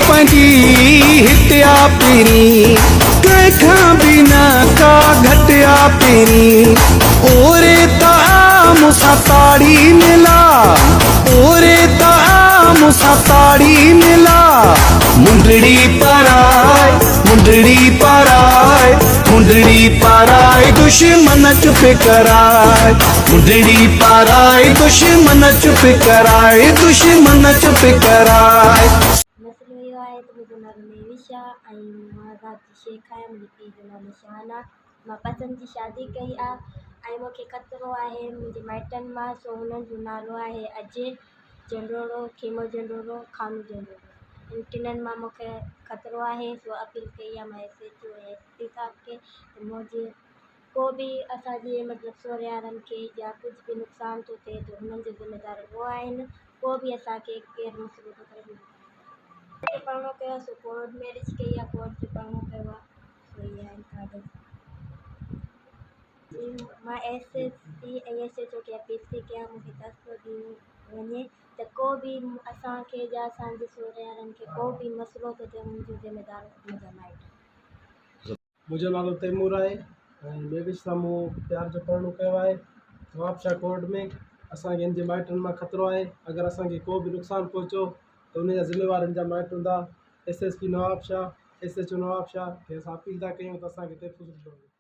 पंहिंजी हिटिया पहिरीं, कंहिंखां बि न का घटिया पहिरीं। ओरे त मूंसां ताड़ी मिला, ओरे त मूंसां ताड़ी मिला। मुंडड़ी पराए, मुंडड़ी पराए, मुंडड़ी पराए, दुश्मन चुप कराए। मुंडड़ी पराए, दुश्मन चुप कराए, दुश्मन चुप कराए। मसलो इहो आहे त मुंहिंजो नालो नेविशा ऐं मां राति शेख आहियां। मुंहिंजे पीउ जो नालो शहाना। मां पसंदि जी शादी कई आहे ऐं मूंखे ख़तरो आहे मुंहिंजे माइटनि मां। सो हुननि जो नालो आहे अजय जंडोरो, खेमो जंडोरो, खानू जंडोरो। इन टिन्हनि मां मूंखे ख़तरो आहे। सो अपील कई आहे मां SHO ऐं SP साहब खे त मुंहिंजे को बि असांजे मतिलबु सोहरियारनि खे या कुझु बि नुक़सानु थो थिए त हुननि जो ज़िम्मेदार उहो आहिनि। को बि असांखे केरु मसइलो थो करे पढ़णो कयो आहे। सो कोर्ट मैरिज कई आहे, कोर्ट जो पढ़णो कयो आहे। सो इहे आहिनि कागज़। मां SSC ऐं SHO खे अपील थी कयां मूंखे फ़ैसिलो ॾिनो वञे त को बि असांखे या असांजे सोहरियारनि खे को बि मसइलो थो थिए मुंहिंजो ज़िम्मेदार मुंहिंजा माइट। मुंहिंजो नालो तैमूर आहे ऐं नेविश सां मूं प्यार जो पढ़णो कयो आहे नवाबशाह कोर्ट में। असांखे हिन जे माइटनि मां ख़तरो आहे। अगरि असांखे को बि नुक़सानु पहुचो त हुन जा ज़िम्मेवार हिन जा माइट हूंदा। SSP नवाबशाह, SHO नवाबशाह खे असां अपील था कयूं त असांखे तहफ़ुज़ ॾिनो वञे।